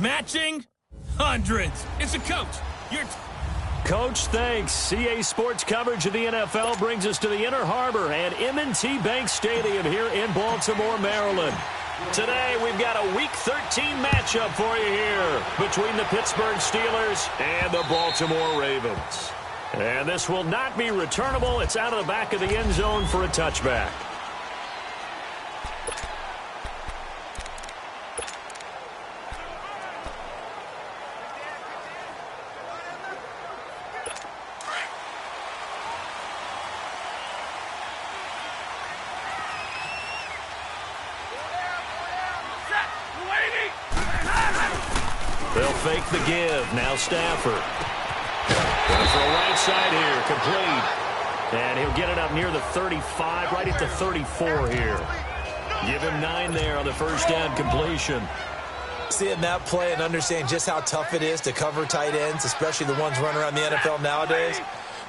Matching? Hundreds. It's a coach. Coach, thanks. CA Sports coverage of the NFL brings us to the Inner Harbor and M&T Bank Stadium here in Baltimore, Maryland. Today, we've got a Week 13 matchup for you here between the Pittsburgh Steelers and the Baltimore Ravens. And this will not be returnable. It's out of the back of the end zone for a touchback. They'll fake the give. Now Stafford. Going for a right side here. Complete. And he'll get it up near the 35, right at the 34 here. Give him 9 there on the first down completion. Seeing that play and understanding just how tough it is to cover tight ends, especially the ones running around the NFL nowadays,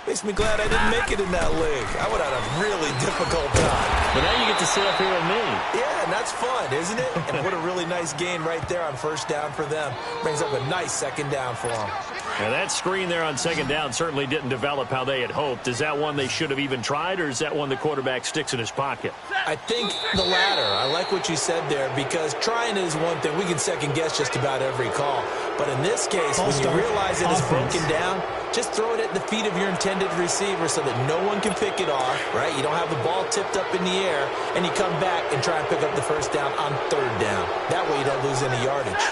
makes me glad I didn't make it in that league. I would have had a really difficult time. But now you get to sit up here with me. Yeah, and that's fun, isn't it? And what a really nice gain right there on first down for them. Brings up a nice second down for them. And that screen there on second down certainly didn't develop how they had hoped. Is that one they should have even tried, or is that one the quarterback sticks in his pocket? I think the latter. I like what you said there, because trying is one thing. We can second-guess just about every call. But in this case, when you realize it is broken down, just throw it at the feet of your intended receiver so that no one can pick it off, right? You don't have the ball tipped up in the air, and you come back and try and pick up the first down on third down. That way you don't lose any yardage.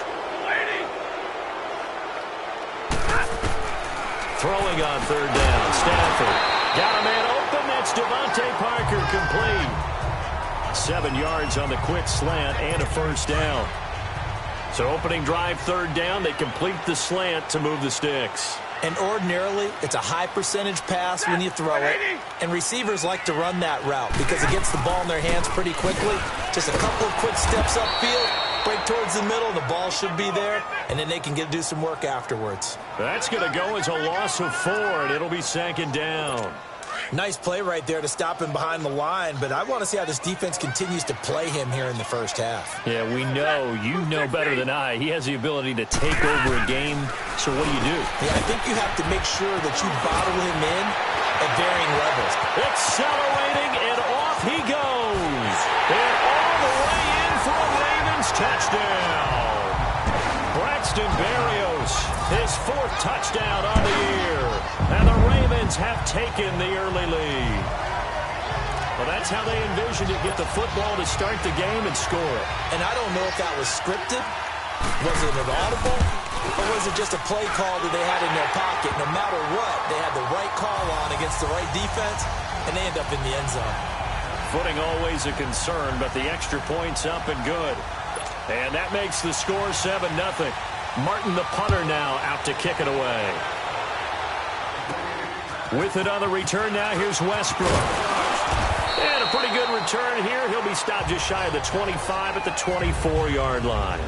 Throwing on third down, Stafford. Got a man open. That's Devontae Parker, complete. 7 yards on the quick slant and a first down. So opening drive, third down. They complete the slant to move the sticks. And ordinarily, it's a high percentage pass when you throw it. And receivers like to run that route because it gets the ball in their hands pretty quickly. Just a couple of quick steps upfield, break towards the middle, the ball should be there, and then they can do some work afterwards. That's going to go as a loss of 4, and it'll be second down. Nice play right there to stop him behind the line, but I want to see how this defense continues to play him here in the first half. Yeah, we know. You know better than I. He has the ability to take over a game, so what do you do? Yeah, I think you have to make sure that you bottle him in at varying levels. Accelerating, and off he goes. And all the way in for a Ravens touchdown. Braxton Berrios, his 4th touchdown on the year. And the Ravens have taken the early lead. Well, that's how they envisioned it, get the football to start the game and score it. And I don't know if that was scripted. Was it an audible? Or was it just a play call that they had in their pocket? No matter what, they had the right call on against the right defense, and they end up in the end zone. Footing always a concern, but the extra point's up and good. And that makes the score 7-0. Martin, the punter, now out to kick it away. With it on the return now, here's Westbrook. And a pretty good return here. He'll be stopped just shy of the 25 at the 24-yard line.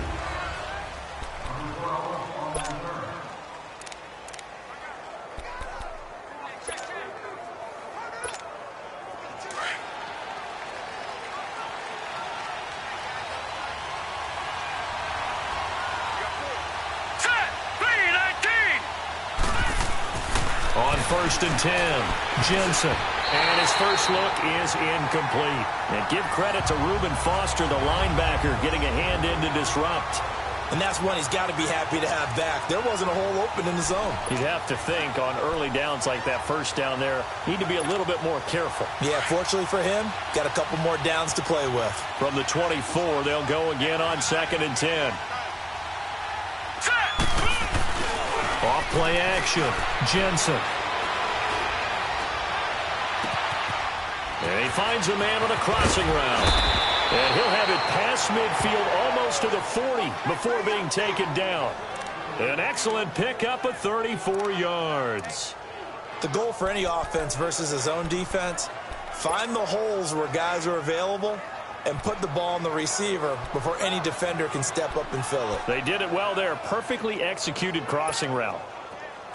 On 1st and 10, Jensen. And his first look is incomplete. And give credit to Reuben Foster, the linebacker, getting a hand in to disrupt. And that's one he's got to be happy to have back. There wasn't a hole open in the zone. You'd have to think on early downs like that first down there, need to be a little bit more careful. Yeah, fortunately for him, got a couple more downs to play with. From the 24, they'll go again on 2nd and 10. Off play action, Jensen. And he finds a man on a crossing route. And he'll have it past midfield almost to the 40 before being taken down. An excellent pickup of 34 yards. The goal for any offense versus his own defense, find the holes where guys are available and put the ball on the receiver before any defender can step up and fill it. They did it well there. Perfectly executed crossing route.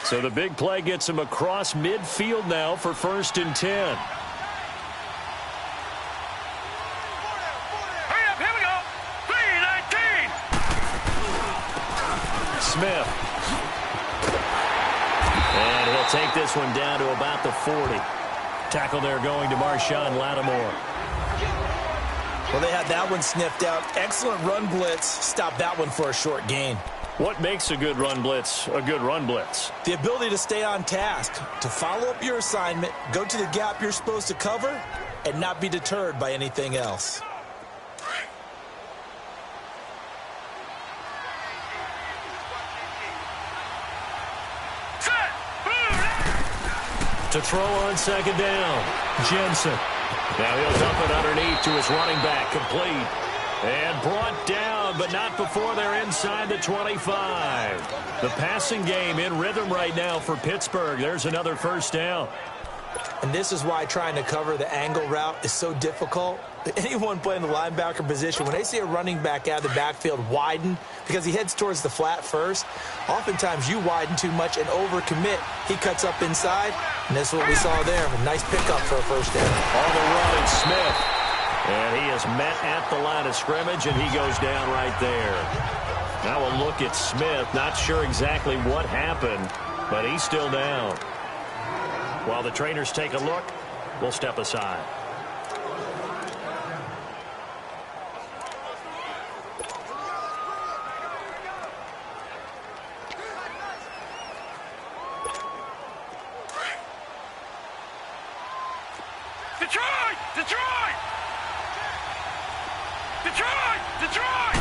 So the big play gets him across midfield now for 1st and 10. Smith. And he'll take this one down to about the 40. Tackle there going to Marshawn Lattimore. Well, they had that one sniffed out. Excellent run blitz. Stop that one for a short gain. What makes a good run blitz a good run blitz? The ability to stay on task, to follow up your assignment, go to the gap you're supposed to cover, and not be deterred by anything else. To throw on second down, Jensen. Now he'll dump it underneath to his running back, complete. And brought down, but not before they're inside the 25. The passing game in rhythm right now for Pittsburgh. There's another first down. And this is why trying to cover the angle route is so difficult. Anyone playing the linebacker position, when they see a running back out of the backfield widen because he heads towards the flat first, oftentimes you widen too much and overcommit. He cuts up inside, and that's what we saw there. A nice pickup for a first down. On the run, it's Smith. And he is met at the line of scrimmage, and he goes down right there. Now a look at Smith. Not sure exactly what happened, but he's still down. While the trainers take a look, we'll step aside. Detroit! Detroit! Detroit! Detroit!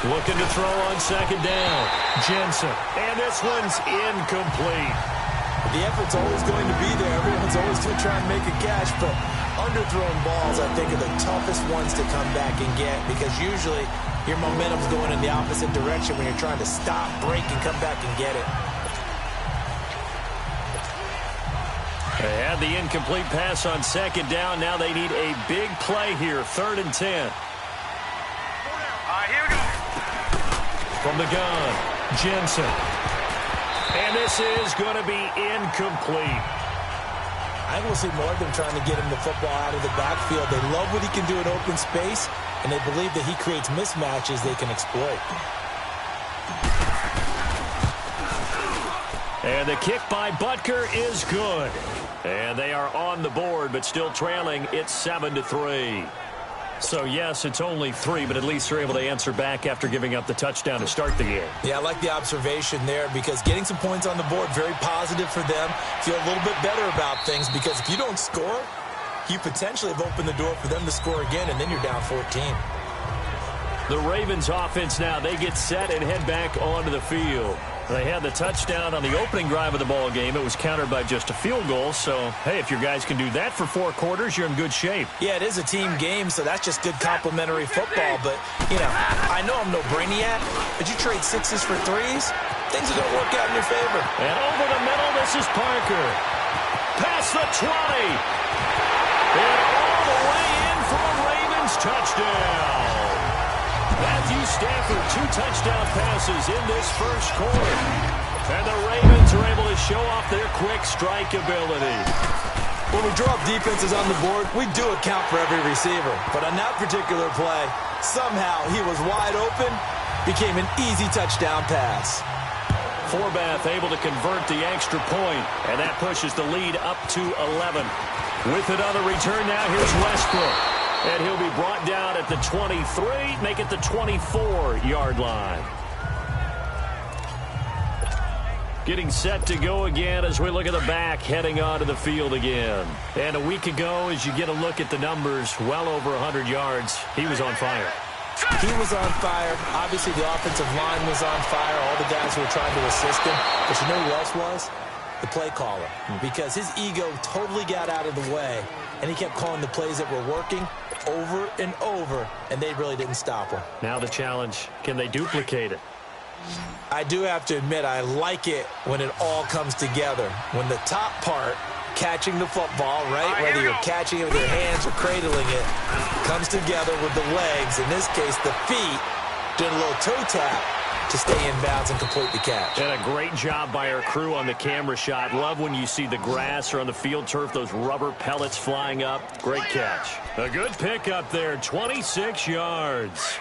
Looking to throw on second down. Jensen. And this one's incomplete. The effort's always going to be there. Everyone's always going to try and make a catch, but underthrown balls, I think, are the toughest ones to come back and get because usually your momentum's going in the opposite direction when you're trying to stop, break, and come back and get it. They had the incomplete pass on second down. Now they need a big play here, 3rd and 10. All right, here we go. From the gun, Jensen. And this is going to be incomplete. I think we'll see more of them trying to get him the football out of the backfield. They love what he can do in open space, and they believe that he creates mismatches they can exploit. And the kick by Butker is good. And they are on the board, but still trailing. It's 7-3. So, yes, it's only 3, but at least they're able to answer back after giving up the touchdown to start the game. Yeah, I like the observation there because getting some points on the board, very positive for them. Feel a little bit better about things because if you don't score, you potentially have opened the door for them to score again, and then you're down 14. The Ravens offense now, they get set and head back onto the field. They had the touchdown on the opening drive of the ball game. It was countered by just a field goal. So, hey, if your guys can do that for 4 quarters, you're in good shape. Yeah, it is a team game, so that's just good complimentary football. But, you know, I know I'm no brainiac, but you trade 6s for 3s, things are going to work out in your favor. And over the middle, this is Parker. Past the 20. And all the way in for a Ravens touchdown. Matthew Stafford, 2 touchdown passes in this first quarter. And the Ravens are able to show off their quick strike ability. When we draw up defenses on the board, we do account for every receiver. But on that particular play, somehow he was wide open, became an easy touchdown pass. Forbath able to convert the extra point, and that pushes the lead up to 11. With it on the return now, here's Westbrook. And he'll be brought down at the 23, make it the 24-yard line. Getting set to go again as we look at the back, heading onto the field again. And a week ago, as you get a look at the numbers, well over 100 yards, he was on fire. He was on fire. Obviously, the offensive line was on fire. All the guys who were trying to assist him. But you know who else was? The play caller. Because his ego totally got out of the way, and he kept calling the plays that were working over and over, and they really didn't stop him. Now the challenge, can they duplicate it? I do have to admit, I like it when it all comes together. When the top part, catching the football, right, whether you're catching it with your hands or cradling it, comes together with the legs, in this case the feet, doing a little toe tap to stay in bounds and complete the catch. And a great job by our crew on the camera shot. Love when you see the grass or on the field turf, those rubber pellets flying up. Great catch. A good pick up there, 26 yards.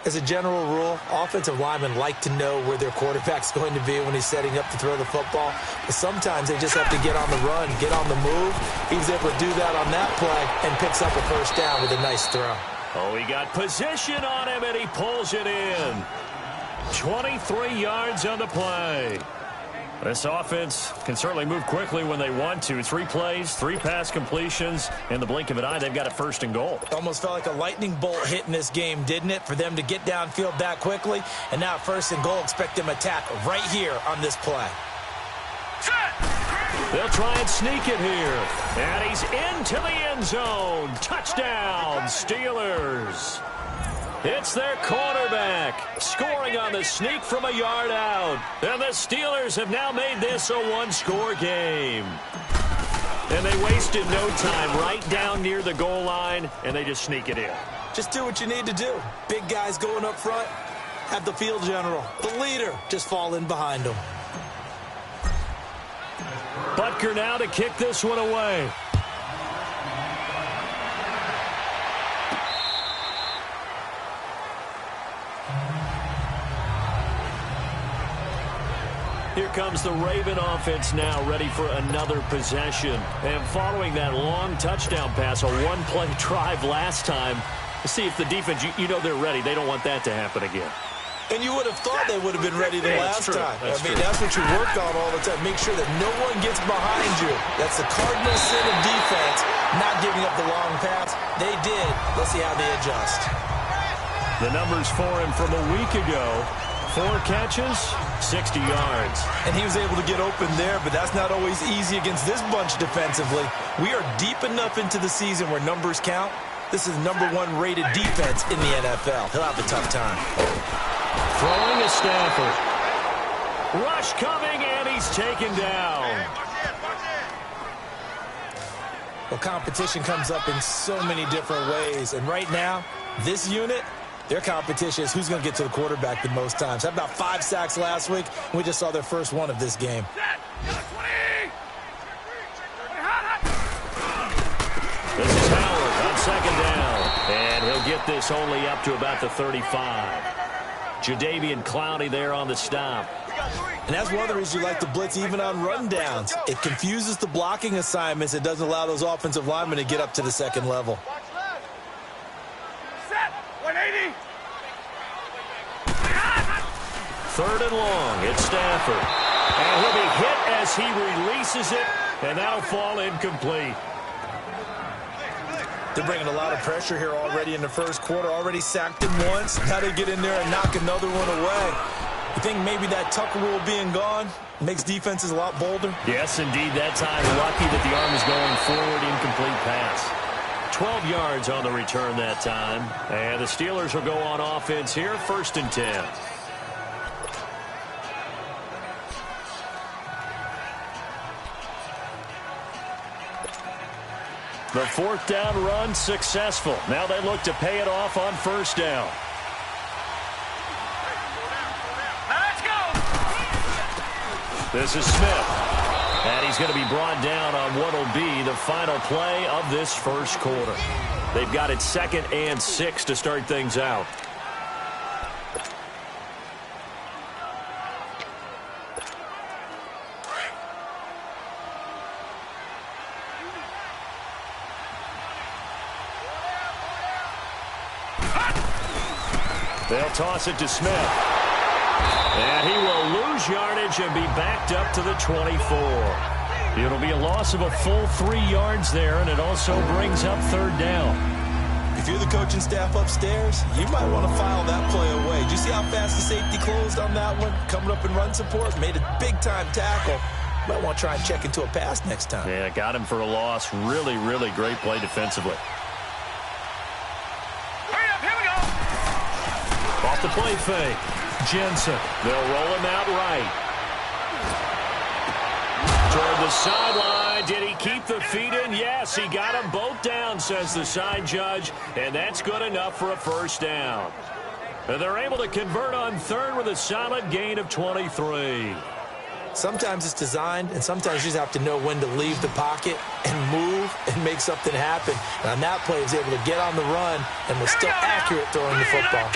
As a general rule, offensive linemen like to know where their quarterback's going to be when he's setting up to throw the football. But sometimes they just have to get on the run, get on the move. He was able to do that on that play and picks up a first down with a nice throw. Oh, he got position on him, and he pulls it in. 23 yards on the play. This offense can certainly move quickly when they want to. 3 plays, 3 pass completions. In the blink of an eye, they've got a 1st and goal. Almost felt like a lightning bolt hit in this game, didn't it? For them to get downfield that quickly. And now 1st and goal, expect them to attack right here on this play. They'll try and sneak it here. And he's into the end zone. Touchdown, Steelers. It's their quarterback scoring on the sneak from a yard out. And the Steelers have now made this a 1-score game. And they wasted no time right down near the goal line, and they just sneak it in. Just do what you need to do. Big guys going up front. Have the field general, the leader, just fall in behind them. Butker now to kick this one away. Here comes the Raven offense now, ready for another possession. And following that long touchdown pass, a 1-play drive last time, to see if the defense, you know they're ready. They don't want that to happen again. And you would have thought they would have been ready the last time. That's what you work on all the time. Make sure that no one gets behind you. That's the cardinal sin of defense, not giving up the long pass. They did. Let's see how they adjust. The numbers for him from a week ago. 4 catches, 60 yards. And he was able to get open there, but that's not always easy against this bunch defensively. We are deep enough into the season where numbers count. This is #1 rated defense in the NFL. He'll have a tough time. Throwing to Stafford. Rush coming, and he's taken down. Well, competition comes up in so many different ways. And right now, this unit, their competition is who's going to get to the quarterback the most times. Had about 5 sacks last week, and we just saw their first one of this game. This is Howard on 2nd down. And he'll get this only up to about the 35. Jadeveon Clowney there on the stop. And that's one of the reasons you like to blitz even on rundowns. It confuses the blocking assignments. It doesn't allow those offensive linemen to get up to the second level. 3rd and long. It's Stafford. And he'll be hit as he releases it, and that'll fall incomplete. They're bringing a lot of pressure here already in the first quarter. Already sacked him once. Now they get in there and knock another one away. You think maybe that Tucker rule being gone makes defenses a lot bolder? Yes, indeed. That time, lucky that the arm is going forward. Incomplete pass. 12 yards on the return that time. And the Steelers will go on offense here. 1st and 10. The 4th down run successful. Now they look to pay it off on 1st down. Let's go! This is Smith. And he's going to be brought down on what will be the final play of this first quarter. They've got it 2nd and 6 to start things out. They'll toss it to Smith. And he will lose yardage and be backed up to the 24. It'll be a loss of a full 3 yards there, and it also brings up 3rd down. If you're the coaching staff upstairs, you might want to file that play away. Did you see how fast the safety closed on that one? Coming up in run support, made a big-time tackle. Might want to try and check into a pass next time. Yeah, got him for a loss. Really, really great play defensively. Off the play fake. Jensen. They'll roll him out right. Toward the sideline. Did he keep the feet in? Yes, he got them both down, says the side judge. And that's good enough for a 1st down. And they're able to convert on 3rd with a solid gain of 23. Sometimes it's designed, and sometimes you just have to know when to leave the pocket and move and make something happen. And on that play, he was able to get on the run and was still accurate throwing the football.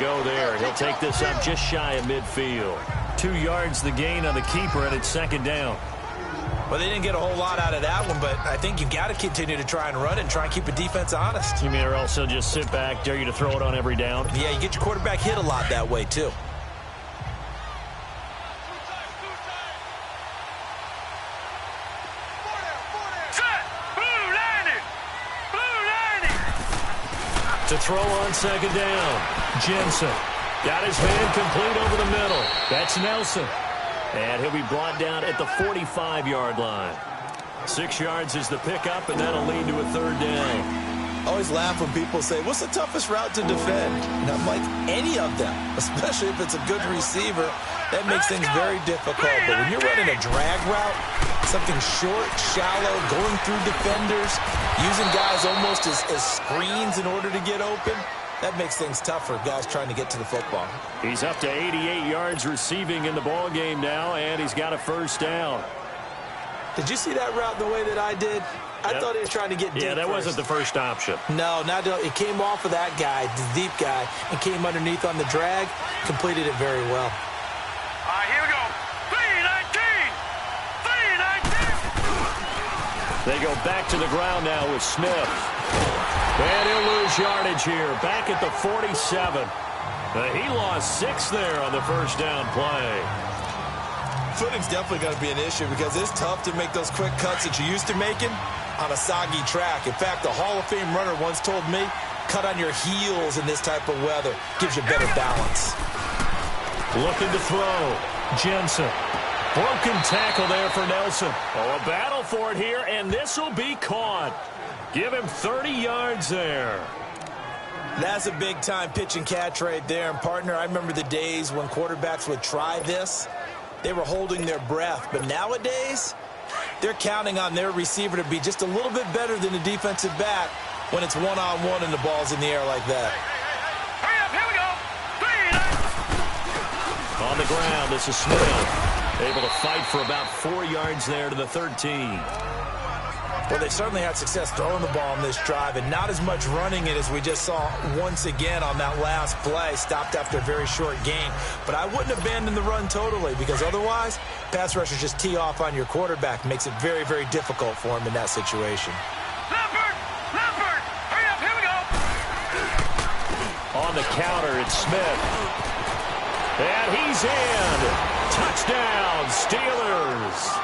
go there. He'll take this up just shy of midfield. 2 yards the gain on the keeper, and it's second down. Well, they didn't get a whole lot out of that one, but I think you've got to continue to try and run it and try and keep the defense honest. You mean or also just sit back, dare you to throw it on every down? Yeah, you get your quarterback hit a lot that way, too. To throw on second down. Jensen got his man complete over the middle. That's Nelson. And he'll be brought down at the 45-yard line. 6 yards is the pickup, and that'll lead to a third down. I always laugh when people say, what's the toughest route to defend? And I'm like, any of them, especially if it's a good receiver. That makes things very difficult. But when you're running a drag route, something short, shallow, going through defenders, using guys almost as screens in order to get open, that makes things tough for guys trying to get to the football. He's up to 88 yards receiving in the ball game now, and he's got a first down. Did you see that route the way that I did? I thought he was trying to get deep. Yeah, that wasn't the first option. No, it came off of that guy, the deep guy, and came underneath on the drag, completed it very well. All right, here we go. 3-19. They go back to the ground now with Smith. And he'll lose yardage here, back at the 47. He lost 6 there on the first down play. Footing's definitely going to be an issue because it's tough to make those quick cuts that you're used to making on a soggy track. In fact, the Hall of Fame runner once told me, cut on your heels in this type of weather. Gives you better balance. Looking to throw. Jensen. Broken tackle there for Nelson. Oh, a battle for it here, and this will be caught. Give him 30 yards there. That's a big-time pitch and catch right there. And, partner, I remember the days when quarterbacks would try this. They were holding their breath. But nowadays, they're counting on their receiver to be just a little bit better than the defensive back when it's one-on-one and the ball's in the air like that. Hurry up, here we go. On the ground, this is Smith. Able to fight for about 4 yards there to the 13. Well, they certainly had success throwing the ball on this drive, and not as much running it as we just saw once again on that last play. Stopped after a very short gain. But I wouldn't abandon the run totally, because otherwise, pass rushers just tee off on your quarterback. Makes it very, very difficult for him in that situation. Leopard! Hurry up, here we go. On the counter, it's Smith. And he's in. Touchdown, Steelers.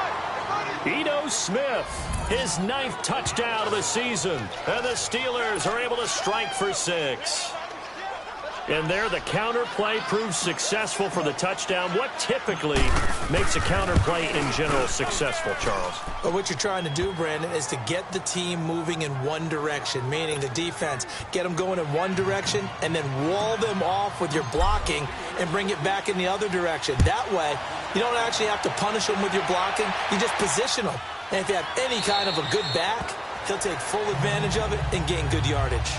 Ito Smith, his 9th touchdown of the season. And the Steelers are able to strike for 6. And there, the counter play proves successful for the touchdown. What typically makes a counter play in general successful, Charles? Well, what you're trying to do, Brandon, is to get the team moving in one direction, meaning the defense. Get them going in one direction and then wall them off with your blocking and bring it back in the other direction. That way, you don't actually have to punish them with your blocking. You just position them. And if you have any kind of a good back, he'll take full advantage of it and gain good yardage.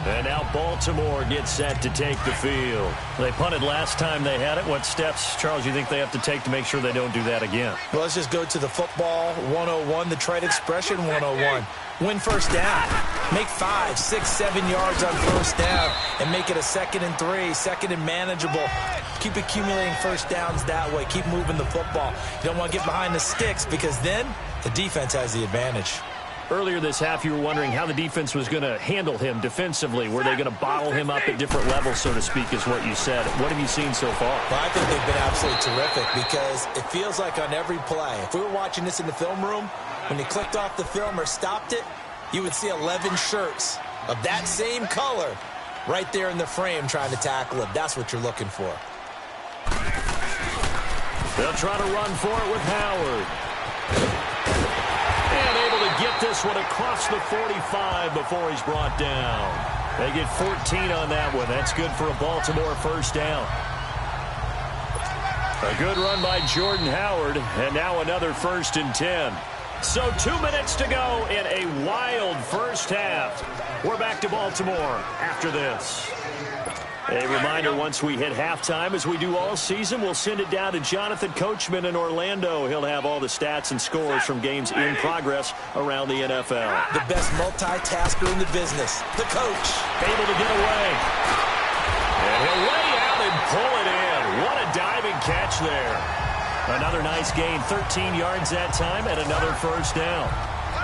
And now Baltimore gets set to take the field. They punted last time they had it. What steps, Charles, you think they have to take to make sure they don't do that again? Well, let's just go to the football 101, the trade expression 101. Win first down. Make 5, 6, 7 yards on first down and make it a 2nd and 3, 2nd and manageable. Keep accumulating first downs that way. Keep moving the football. You don't want to get behind the sticks because then the defense has the advantage. Earlier this half, you were wondering how the defense was going to handle him defensively. Were they going to bottle him up at different levels, so to speak, is what you said. What have you seen so far? Well, I think they've been absolutely terrific because it feels like on every play, if we were watching this in the film room, when you clicked off the film or stopped it, you would see 11 shirts of that same color right there in the frame trying to tackle it. That's what you're looking for. They'll try to run for it with Howard. And able to get this one across the 45 before he's brought down. They get 14 on that one. That's good for a Baltimore first down. A good run by Jordan Howard, and now another 1st and 10. So 2 minutes to go in a wild first half. We're back to Baltimore after this. A reminder, once we hit halftime, as we do all season, we'll send it down to Jonathan Coachman in Orlando. He'll have all the stats and scores from games in progress around the NFL. The best multitasker in the business, the coach. Able to get away. And he'll lay out and pull it in. What a diving catch there. Another nice gain, 13 yards that time, and another first down.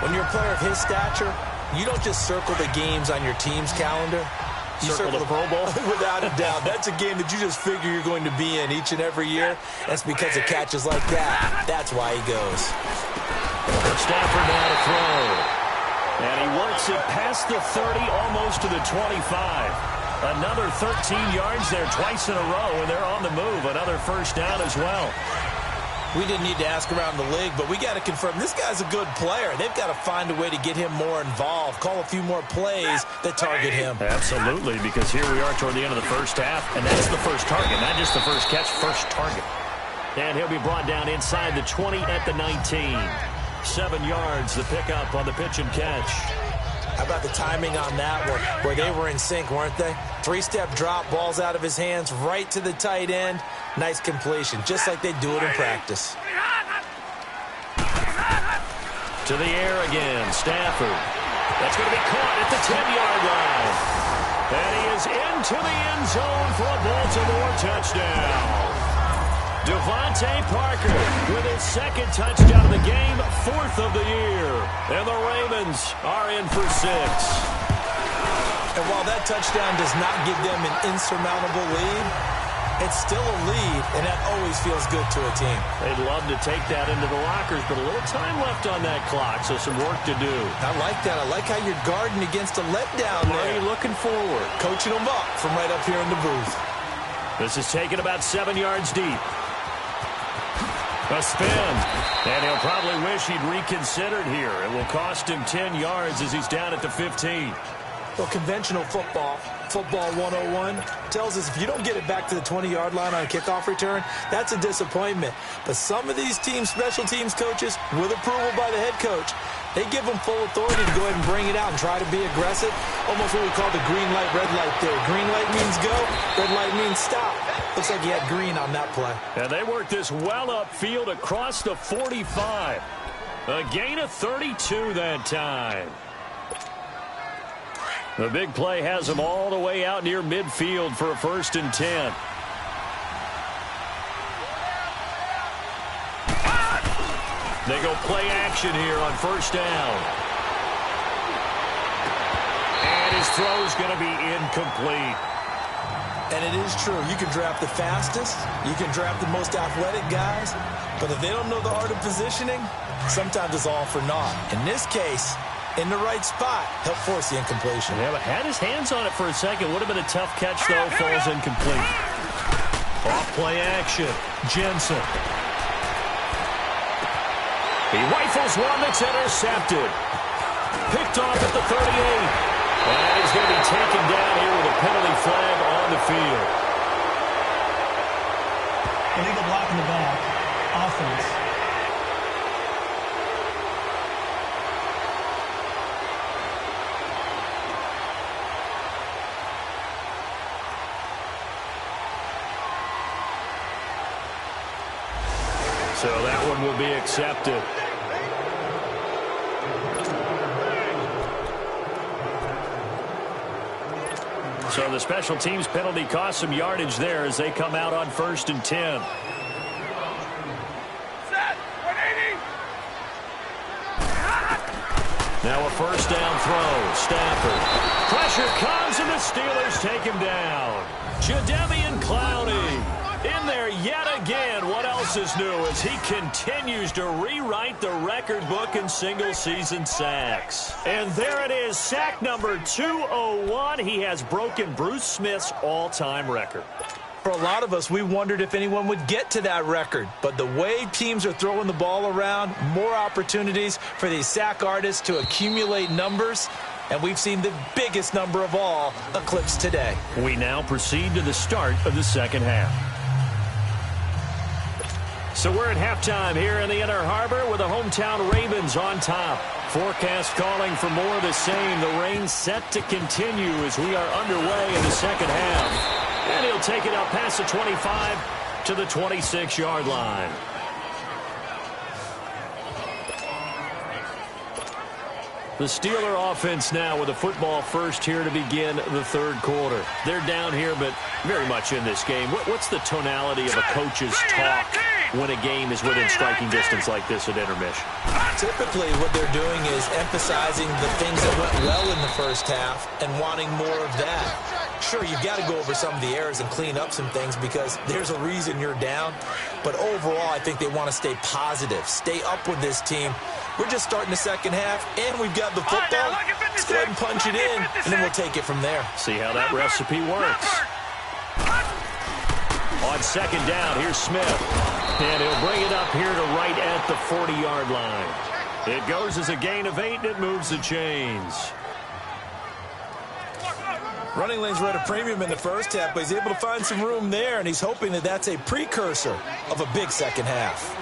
When you're a player of his stature, you don't just circle the games on your team's calendar. You circle the Pro Bowl? Without a doubt. That's a game that you just figure you're going to be in each and every year. That's because of catches like that. That's why he goes. Stafford now to throw. And he works it past the 30, almost to the 25. Another 13 yards there twice in a row, and they're on the move. Another first down as well. We didn't need to ask around the league, but we got to confirm this guy's a good player. They've got to find a way to get him more involved, call a few more plays that target him. Absolutely, because here we are toward the end of the first half, and that's the first target, not just the first catch, first target. And he'll be brought down inside the 20 at the 19. 7 yards, the pickup on the pitch and catch. How about the timing on that one, where they were in sync, weren't they? 3-step drop, balls out of his hands, right to the tight end. Nice completion, just like they do it in practice. To the air again, Stafford. That's going to be caught at the 10-yard line. And he is into the end zone for a Baltimore touchdown. Devontae Parker with his second touchdown of the game, 4th of the year. And the Ravens are in for 6. And while that touchdown does not give them an insurmountable lead, it's still a lead, and that always feels good to a team. They'd love to take that into the lockers, but a little time left on that clock, so some work to do. I like that. I like how you're guarding against a letdown there. Are you looking forward? Coaching them up from right up here in the booth. This is taken about 7 yards deep. A spin, and he'll probably wish he'd reconsidered here. It will cost him 10 yards as he's down at the 15. Well, conventional football 101, tells us if you don't get it back to the 20-yard line on a kickoff return, that's a disappointment. But some of these teams, special teams coaches, with approval by the head coach, they give them full authority to go ahead and bring it out and try to be aggressive. Almost what we call the green light, red light theory. Green light means go, red light means stop. Looks like he had green on that play. And they work this well upfield across the 45. A gain of 32 that time. The big play has them all the way out near midfield for a 1st and 10. They go play action here on 1st down. And his throw's going to be incomplete. And it is true. You can draft the fastest. You can draft the most athletic guys. But if they don't know the art of positioning, sometimes it's all for naught. In this case, in the right spot, he'll force the incompletion. Yeah, but had his hands on it for a second. Would have been a tough catch, though. Falls incomplete. Off play action. Jensen. He rifles one that's intercepted. Picked off at the 38. And he's going to be taken down here with a penalty flag on the field. Illegal block in the back. Offense. So that one will be accepted. So the special teams penalty cost some yardage there as they come out on 1st and 10. Now a 1st down throw. Stafford. Pressure comes and the Steelers take him down. Jadeveon Clowney in there yet again. What else is new as he continues to rewrite the record book in single-season sacks. And there it is, sack number 201. He has broken Bruce Smith's all-time record. For a lot of us, we wondered if anyone would get to that record. But the way teams are throwing the ball around, more opportunities for these sack artists to accumulate numbers. And we've seen the biggest number of all eclipsed today. We now proceed to the start of the second half. So we're at halftime here in the Inner Harbor with the hometown Ravens on top. Forecast calling for more of the same. The rain set to continue as we are underway in the second half. And he'll take it up past the 25 to the 26-yard line. The Steeler offense now with a football first here to begin the third quarter. They're down here, but very much in this game. What's the tonality of a coach's talk when a game is within striking distance like this at intermission? Typically, what they're doing is emphasizing the things that went well in the first half and wanting more of that. Sure, you've got to go over some of the errors and clean up some things because there's a reason you're down. But overall, I think they want to stay positive, stay up with this team. We're just starting the second half, and we've got the football. Let's go ahead and punch it in, and then we'll take it from there. See how that recipe works. On second down, here's Smith. And he'll bring it up here to right at the 40-yard line. It goes as a gain of 8, and it moves the chains. Running lanes were at a premium in the first half, but he's able to find some room there, and he's hoping that that's a precursor of a big second half.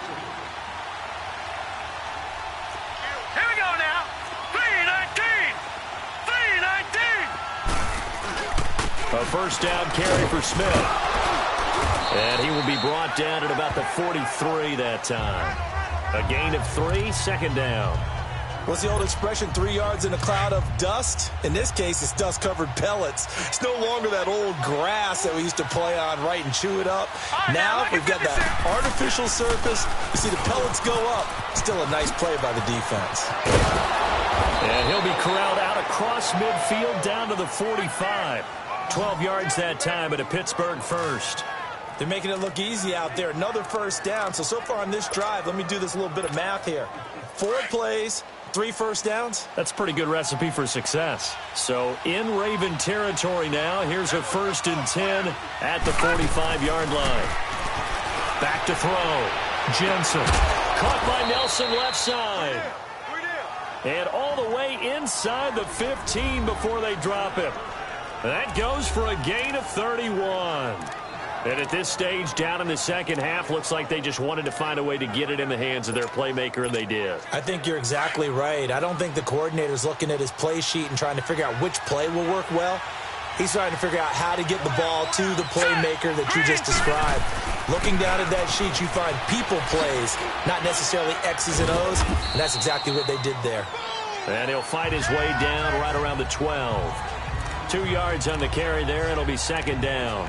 Here we go now. 3-19. 3-19. A first down carry for Smith. And he will be brought down at about the 43 that time. A gain of 3, second down. What's the old expression, 3 yards in a cloud of dust? In this case, it's dust-covered pellets. It's no longer that old grass that we used to play on, right, and chew it up. Now we've got that artificial surface. You see the pellets go up. Still a nice play by the defense. And he'll be corralled out across midfield down to the 45. 12 yards that time at a Pittsburgh first. They're making it look easy out there. Another first down. So far on this drive, let me do this little bit of math here. 4 plays, 3 first downs. That's a pretty good recipe for success. So in Raven territory now, here's a 1st and 10 at the 45-yard line. Back to throw. Jensen. Caught by Nelson left side. And all the way inside the 15 before they drop him. That goes for a gain of 31. And at this stage, down in the second half, looks like they just wanted to find a way to get it in the hands of their playmaker, and they did. I think you're exactly right. I don't think the coordinator's looking at his play sheet and trying to figure out which play will work well. He's trying to figure out how to get the ball to the playmaker that you just described. Looking down at that sheet, you find people plays, not necessarily X's and O's, and that's exactly what they did there. And he'll fight his way down right around the 12. 2 yards on the carry there, and it'll be second down.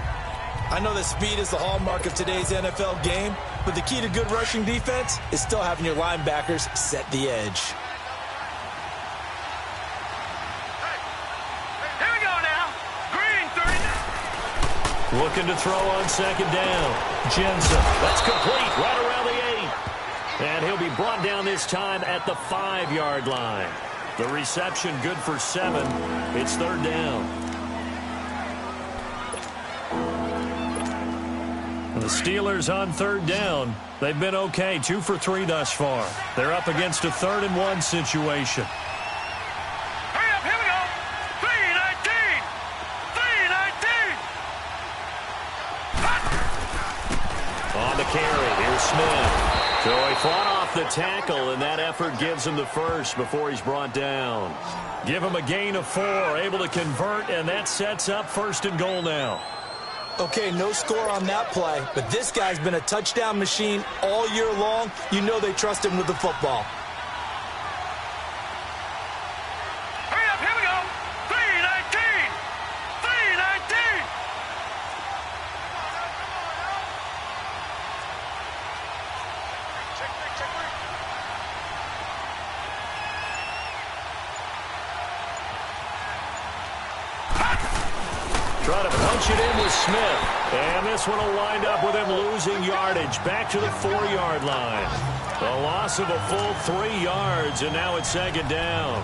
I know that speed is the hallmark of today's NFL game, but the key to good rushing defense is still having your linebackers set the edge. Here we go now. Green 39. Looking to throw on second down. Jensen. That's complete right around the 8. And he'll be brought down this time at the 5-yard line. The reception good for 7. It's third down. The Steelers on third down. They've been okay, 2 for 3 thus far. They're up against a 3rd and 1 situation. Hurry up, here we go. 3-19. 3-19. On the carry, here's Smith. So he fought off the tackle, and that effort gives him the first before he's brought down. Give him a gain of 4, able to convert, and that sets up 1st and goal now. Okay, no score on that play, but this guy's been a touchdown machine all year long. You know they trust him with the football. Hurry up, here we go. 3-19. 3-19. Trying to punch it in with Smith. And this one will wind up with him losing yardage back to the 4-yard line. A loss of a full 3 yards, and now it's second down.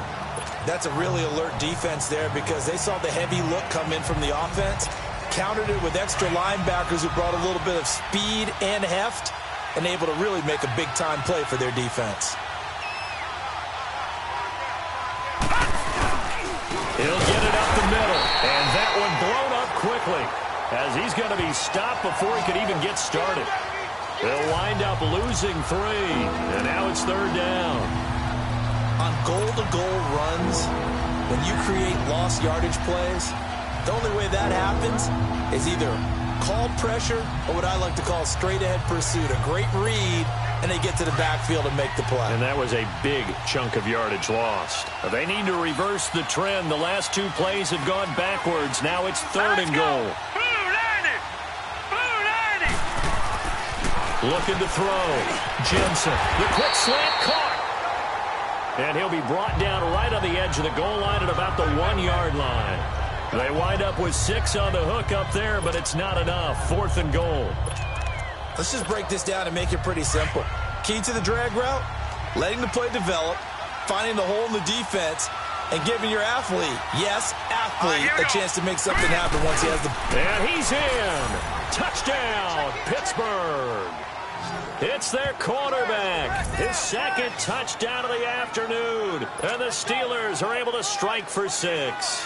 That's a really alert defense there because they saw the heavy look come in from the offense, countered it with extra linebackers who brought a little bit of speed and heft, and able to really make a big-time play for their defense. He'll get it up the middle, and that one blown up quickly as he's going to be stopped before he could even get started. They'll wind up losing 3, and now it's third down. On goal-to-goal runs, when you create lost yardage plays, The only way that happens is either called pressure or what I like to call straight-ahead pursuit. A great read, and they get to the backfield and make the play. And that was a big chunk of yardage lost. They need to reverse the trend. The last two plays have gone backwards. Now it's 3rd and goal. Looking to throw. Jensen, the quick slant caught. And he'll be brought down right on the edge of the goal line at about the 1-yard line. They wind up with 6 on the hook up there, but it's not enough. 4th and goal. Let's just break this down and make it pretty simple. Key to the drag route, letting the play develop, finding the hole in the defense, and giving your athlete, yes, athlete, a chance to make something happen once he has the... And he's in. Touchdown, Pittsburgh. It's their quarterback. His 2nd touchdown of the afternoon. And the Steelers are able to strike for 6.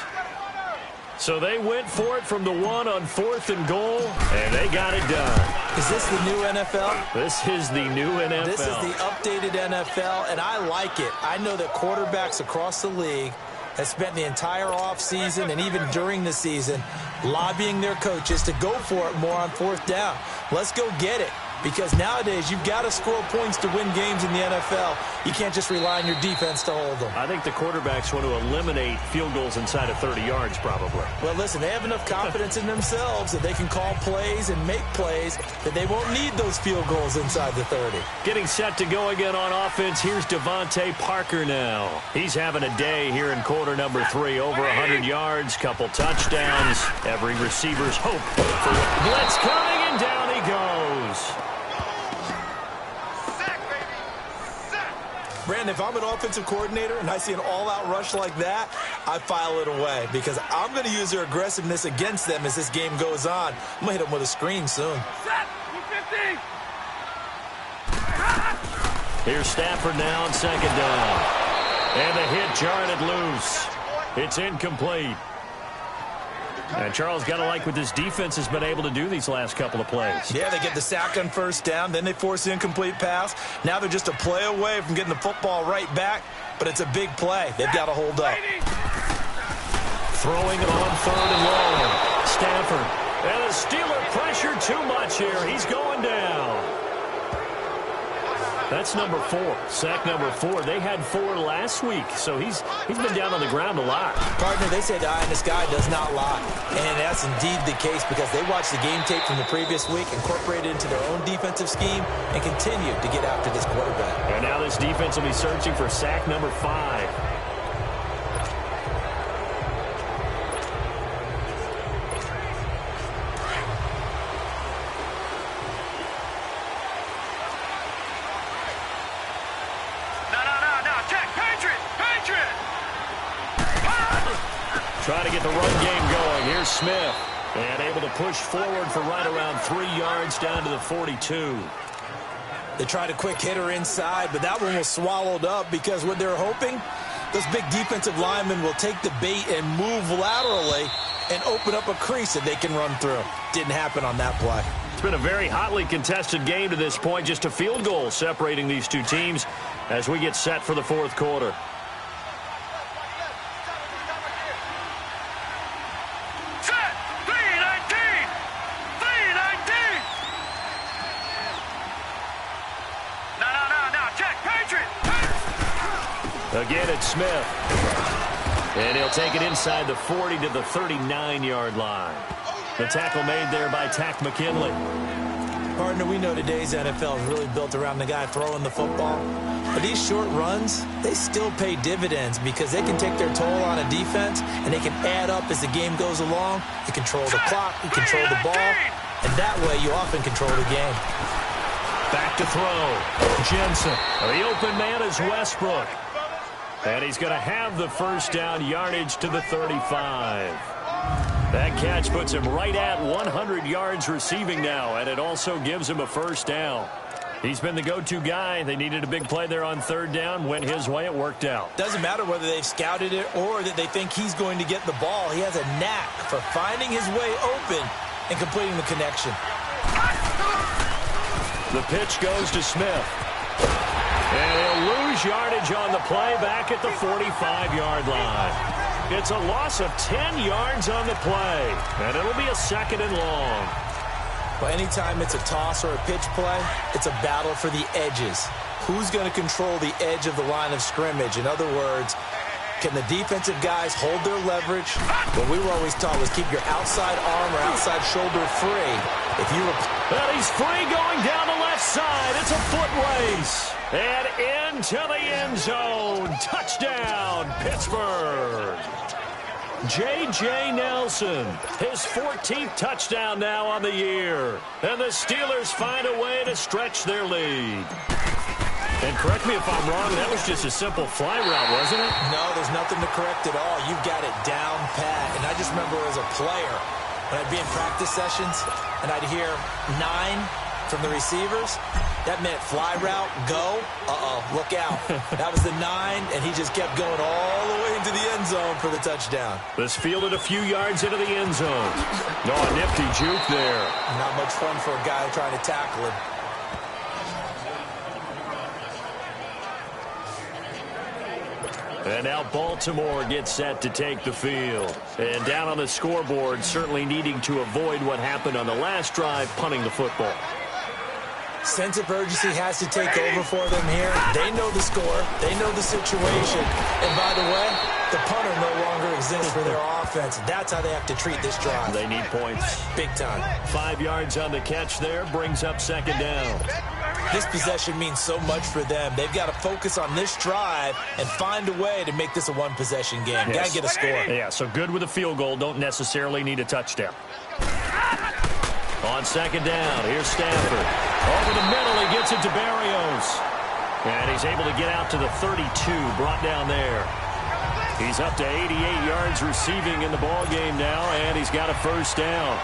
So they went for it from the 1 on 4th and goal, and they got it done. Is this the new NFL? This is the new NFL. This is the updated NFL, and I like it. I know that quarterbacks across the league have spent the entire offseason and even during the season lobbying their coaches to go for it more on 4th down. Let's go get it. Because nowadays, you've got to score points to win games in the NFL. You can't just rely on your defense to hold them. I think the quarterbacks want to eliminate field goals inside of 30 yards, probably. Well, listen, they have enough confidence in themselves that they can call plays and make plays that they won't need those field goals inside the 30. Getting set to go again on offense, here's Devontae Parker now. He's having a day here in quarter number 3. Over 100 yards, couple touchdowns. Every receiver's hope for a blitz coming, and down he goes. Brandon, if I'm an offensive coordinator and I see an all-out rush like that, I file it away because I'm going to use their aggressiveness against them as this game goes on. I'm going to hit them with a screen soon. Here's Stafford now on 2nd down. And the hit jarred it loose. It's incomplete. And Charles, got to like what this defense has been able to do these last couple of plays. Yeah, they get the sack on 1st down, then they force the incomplete pass. Now they're just a play away from getting the football right back, but it's a big play. They've got to hold up. Throwing it on 3rd and long. Stafford. And the Steeler pressure too much here. He's going down. That's number 4. Sack number 4. They had 4 last week, so he's been down on the ground a lot. Partner, they say the eye in the sky does not lie. And that's indeed the case because they watched the game tape from the previous week, incorporated it into their own defensive scheme, and continue to get after this quarterback. And now this defense will be searching for sack number 5. Trying to get the run game going. Here's Smith. And able to push forward for right around 3 yards down to the 42. They tried a quick hitter inside, but that one was swallowed up because what they're hoping, those big defensive linemen will take the bait and move laterally and open up a crease that they can run through. Didn't happen on that play. It's been a very hotly contested game to this point. Just a field goal separating these two teams as we get set for the 4th quarter. Again, it's Smith. And he'll take it inside the 40 to the 39-yard line. The tackle made there by Tack McKinley. Partner, we know today's NFL is really built around the guy throwing the football. But these short runs, they still pay dividends because they can take their toll on a defense and they can add up as the game goes along. You control the clock, you control the ball, and that way you often control the game. Back to throw. Jensen. The open man is Westbrook. And he's going to have the 1st down, yardage to the 35. That catch puts him right at 100 yards receiving now, and it also gives him a 1st down. He's been the go-to guy. They needed a big play there on 3rd down. Went his way. It worked out. Doesn't matter whether they've scouted it or that they think he's going to get the ball. He has a knack for finding his way open and completing the connection. The pitch goes to Smith. And he'll lose yardage on the play back at the 45-yard line. It's a loss of 10 yards on the play, and it'll be a 2nd and long. Well, anytime it's a toss or a pitch play, it's a battle for the edges. Who's going to control the edge of the line of scrimmage? In other words, can the defensive guys hold their leverage? What we were always taught was keep your outside arm or outside shoulder free. If you were... But he's free going down the left side. It's a foot race. And into the end zone. Touchdown, Pittsburgh. J.J. Nelson, his 14th touchdown now on the year. And the Steelers find a way to stretch their lead. And correct me if I'm wrong, that was just a simple fly route, wasn't it? No, there's nothing to correct at all. You've got it down pat. And I just remember as a player, when I'd be in practice sessions, and I'd hear 9 from the receivers, that meant fly route, go, look out. That was the 9, and he just kept going all the way into the end zone for the touchdown. This fielded a few yards into the end zone. No, a nifty juke there. Not much fun for a guy trying to tackle him. And now Baltimore gets set to take the field. And down on the scoreboard, certainly needing to avoid what happened on the last drive, punting the football. Sense of urgency has to take over for them here. They know the score. They know the situation. And by the way, the punter no longer exists for their offense. That's how they have to treat this drive. They need points. Big time. 5 yards on the catch there, brings up 2nd down. This possession means so much for them. They've got to focus on this drive and find a way to make this a one-possession game. Yes. Got to get a score. Yeah, so good with a field goal. Don't necessarily need a touchdown. On 2nd down, here's Stafford. Over the middle, he gets it to Barrios. And he's able to get out to the 32, brought down there. He's up to 88 yards receiving in the ballgame now, and he's got a 1st down.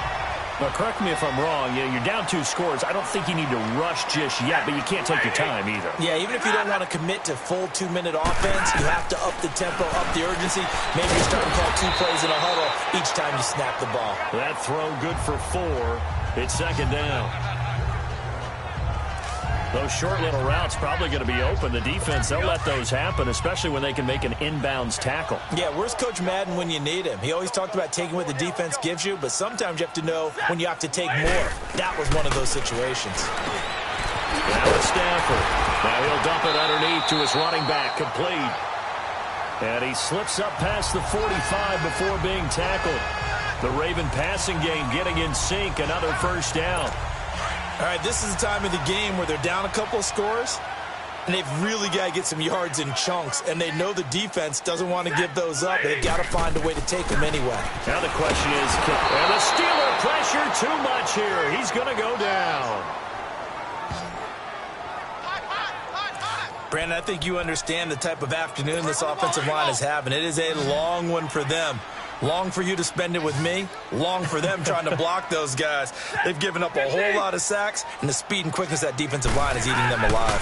Now, correct me if I'm wrong. You're down 2 scores. I don't think you need to rush just yet, but you can't take your time either. Yeah, even if you don't want to commit to full 2-minute offense, you have to up the tempo, up the urgency. Maybe you're starting to call 2 plays in a huddle each time you snap the ball. That throw good for 4. It's 2nd down. Those short little routes probably going to be open. The defense, they'll let those happen, especially when they can make an inbounds tackle. Yeah, where's Coach Madden when you need him? He always talked about taking what the defense gives you, but sometimes you have to know when you have to take more. That was one of those situations. Now it's Stafford. Now he'll dump it underneath to his running back, complete. And he slips up past the 45 before being tackled. The Raven passing game getting in sync, another 1st down. All right, this is the time of the game where they're down a couple of scores, and they've really got to get some yards in chunks, and they know the defense doesn't want to give those up. They've got to find a way to take them anyway. Now the question is, and the Steeler pressure too much here. He's going to go down. Brandon, I think you understand the type of afternoon this offensive line is having. It is a long one for them. Long for you to spend it with me. Long for them trying to block those guys. They've given up a whole lot of sacks, and the speed and quickness of that defensive line is eating them alive.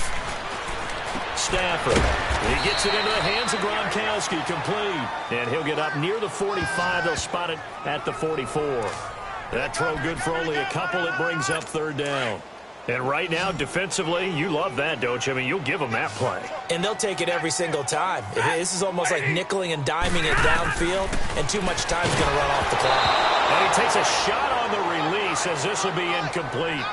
Stafford. He gets it into the hands of Gronkowski, complete. And he'll get up near the 45. They'll spot it at the 44. That throw good for only a couple. It brings up 3rd down. And right now, defensively, you love that, don't you? I mean, you'll give them that play. And they'll take it every single time. This is almost like nickeling and diming it downfield, and too much time's going to run off the clock. And he takes a shot on the release as this will be incomplete.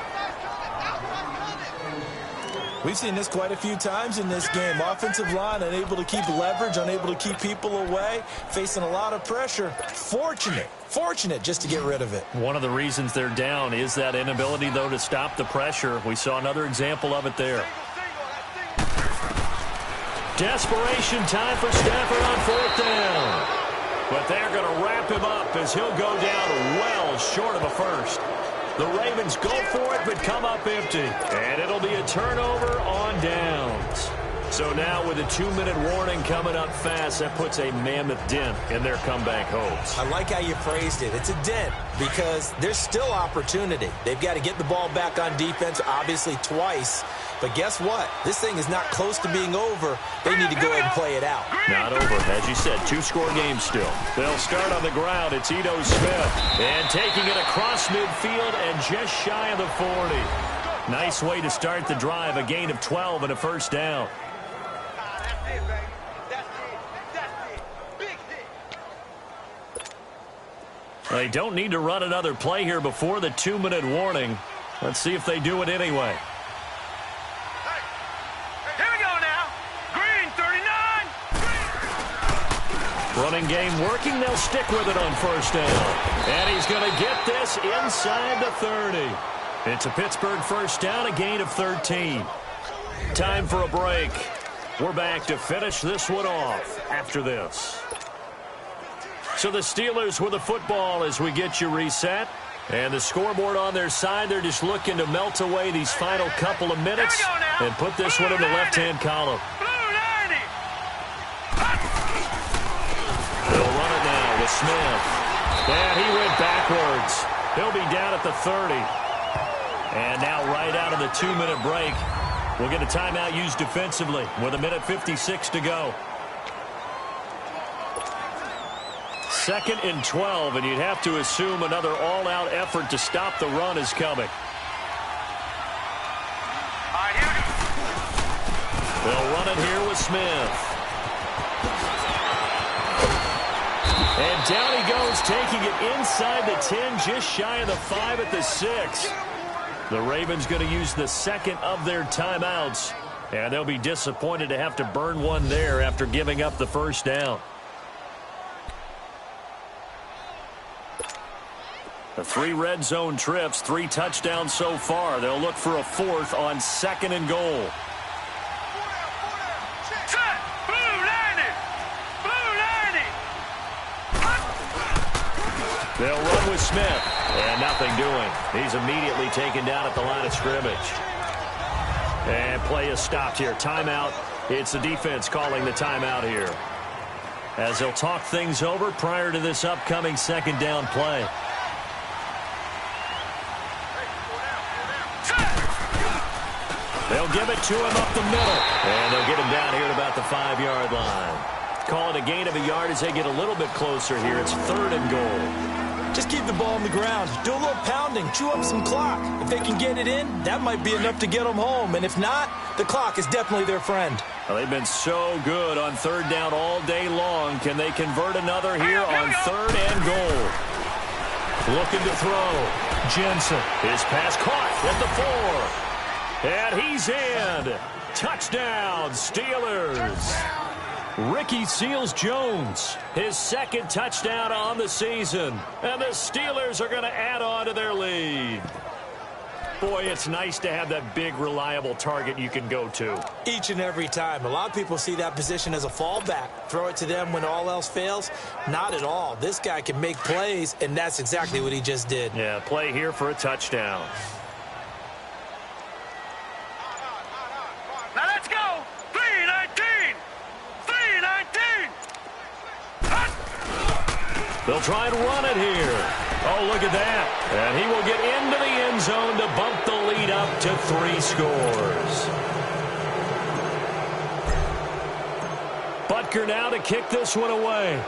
We've seen this quite a few times in this game. Offensive line unable to keep leverage, unable to keep people away, facing a lot of pressure. Fortunate just to get rid of it. One of the reasons they're down is that inability, though, to stop the pressure. We saw another example of it there. Desperation time for Stafford on 4th down. But they're going to wrap him up as he'll go down well short of a 1st. The Ravens go for it, but come up empty. And it'll be a turnover on downs. So now with a 2-minute warning coming up fast, that puts a mammoth dent in their comeback hopes. I like how you phrased it. It's a dent because there's still opportunity. They've got to get the ball back on defense, obviously twice. But guess what? This thing is not close to being over. They need to go ahead and play it out. Not over. As you said, 2-score game still. They'll start on the ground. It's Ito Smith. And taking it across midfield and just shy of the 40. Nice way to start the drive. A gain of 12 and a 1st down. They don't need to run another play here before the 2-minute warning. Let's see if they do it anyway. Here we go now. Green, 39. Running game working. They'll stick with it on first down. And he's going to get this inside the 30. It's a Pittsburgh first down, a gain of 13. Time for a break. We're back to finish this one off after this. So the Steelers with the football as we get you reset. And the scoreboard on their side, they're just looking to melt away these final couple of minutes and put this one in the left-hand column. They'll run it now with Smith. And he went backwards. He'll be down at the 30. And now right out of the 2-minute break, we'll get a timeout used defensively with 1:56 to go. 2nd and 12, and you'd have to assume another all-out effort to stop the run is coming. They'll run it here with Smith. And down he goes, taking it inside the 10, just shy of the 5 at the 6. The Ravens going to use the second of their timeouts, and they'll be disappointed to have to burn one there after giving up the first down. The 3 red zone trips, 3 touchdowns so far. They'll look for a 4th on 2nd and goal. They'll run with Smith, and nothing doing. He's immediately taken down at the line of scrimmage. And play is stopped here. Timeout. It's the defense calling the timeout here, as they'll talk things over prior to this upcoming 2nd down play. They'll give it to him up the middle, and they'll get him down here at about the 5-yard line. Call it a gain of a yard as they get a little bit closer here. It's 3rd and goal. Just keep the ball on the ground. Do a little pounding. Chew up some clock. If they can get it in, that might be enough to get them home. And if not, the clock is definitely their friend. Well, they've been so good on 3rd down all day long. Can they convert another here on 3rd and goal? Looking to throw. Jensen. His pass caught at the 4. And he's in. Touchdown, Steelers. Ricky Seals-Jones, his 2nd touchdown on the season. And the Steelers are going to add on to their lead. Boy, it's nice to have that big, reliable target you can go to. Each and every time. A lot of people see that position as a fallback. Throw it to them when all else fails. Not at all. This guy can make plays, and that's exactly what he just did. Yeah, play here for a touchdown. Now let's go. 3-19. 3-19. They'll try and run it here. Oh, look at that. And he will get into the end zone to bump the lead up to 3 scores. Butker now to kick this one away.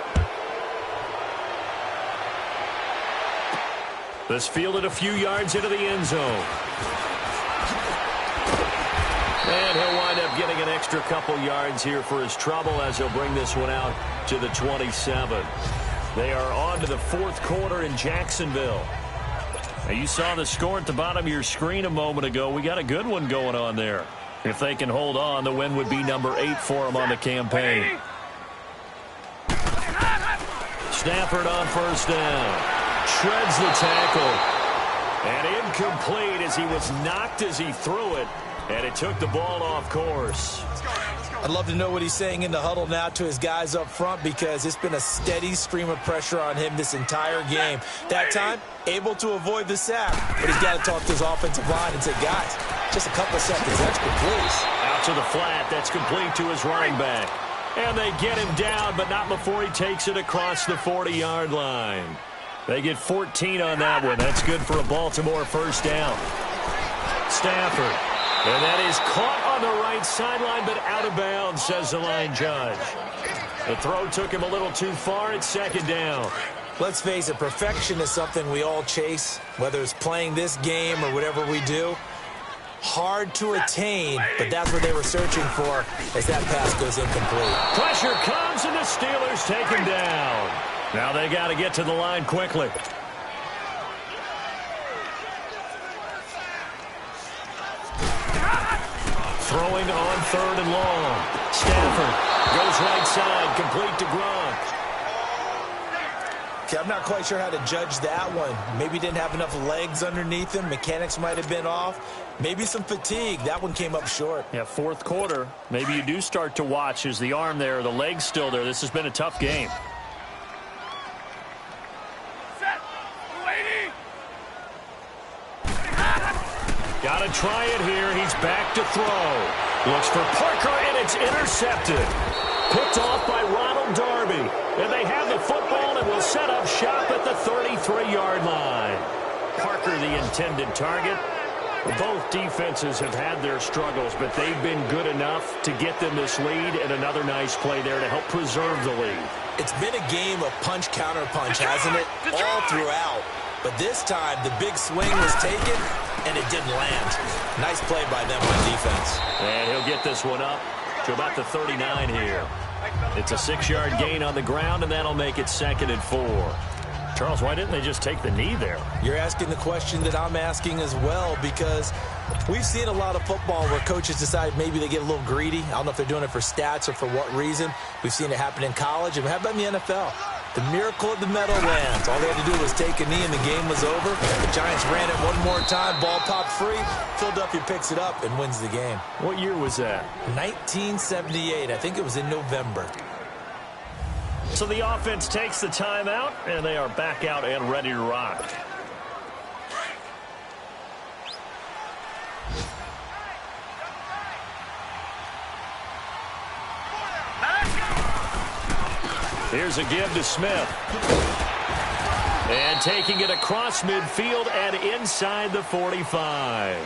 This fielded a few yards into the end zone. And he'll wind up getting an extra couple yards here for his trouble as he'll bring this one out to the 27. They are on to the 4th quarter in Jacksonville. Now, you saw the score at the bottom of your screen a moment ago. We got a good one going on there. If they can hold on, the win would be number 8 for them on the campaign. Stafford on first down. Shreds the tackle. And incomplete as he was knocked as he threw it. And it took the ball off course. I'd love to know what he's saying in the huddle now to his guys up front, because it's been a steady stream of pressure on him this entire game. That time, able to avoid the sack, but he's got to talk to his offensive line and say, guys, just a couple seconds extra, please. Out to the flat. That's complete to his running back. And they get him down, but not before he takes it across the 40-yard line. They get 14 on that one. That's good for a Baltimore first down. Stafford. And that is caught on the right sideline, but out of bounds, says the line judge. The throw took him a little too far. It's 2nd down. Let's face it, perfection is something we all chase, whether it's playing this game or whatever we do. Hard to attain, but that's what they were searching for as that pass goes incomplete. Pressure comes, and the Steelers take him down. Now they got to get to the line quickly. Throwing on 3rd and long. Stafford goes right side, complete to Gronk. Okay, I'm not quite sure how to judge that one. Maybe didn't have enough legs underneath him. Mechanics might have been off. Maybe some fatigue. That one came up short. Yeah, 4th quarter. Maybe you do start to watch. Is the arm there, the leg's still there? This has been a tough game. Set. Waiting. Got to try it here. He's back to throw. Looks for Parker, and it's intercepted. Picked off by Ronald Darby. And they have the football and will set up shop at the 33-yard line. Parker, the intended target. Both defenses have had their struggles, but they've been good enough to get them this lead, and another nice play there to help preserve the lead. It's been a game of punch-counter-punch, hasn't it? All throughout. But this time, the big swing was taken, and it didn't land. Nice play by them on defense. And he'll get this one up to about the 39 here. It's a 6-yard gain on the ground, and that'll make it 2nd and 4. Charles, why didn't they just take the knee there? You're asking the question that I'm asking as well, because we've seen a lot of football where coaches decide maybe they get a little greedy. I don't know if they're doing it for stats or for what reason. We've seen it happen in college, and how about in the NFL? The miracle of the Meadowlands. All they had to do was take a knee, and the game was over. The Giants ran it one more time. Ball popped free. Philadelphia picks it up and wins the game. What year was that? 1978. I think it was in November. So the offense takes the timeout, and they are back out and ready to rock. Here's a give to Smith. And taking it across midfield and inside the 45.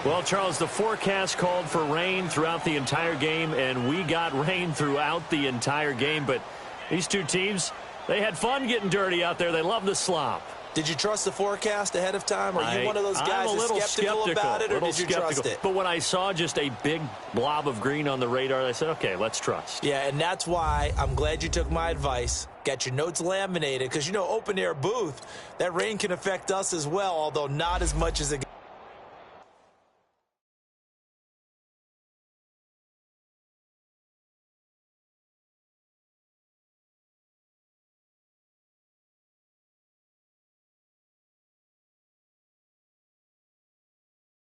Well, Charles, the forecast called for rain throughout the entire game, and we got rain throughout the entire game. But these two teams, they had fun getting dirty out there. They love the slop. Did you trust the forecast ahead of time? Are you one of those guys that's skeptical about it, or did you trust it? But when I saw just a big blob of green on the radar, I said, okay, let's trust. Yeah, and that's why I'm glad you took my advice. Got your notes laminated, because, you know, open-air booth, that rain can affect us as well, although not as much as it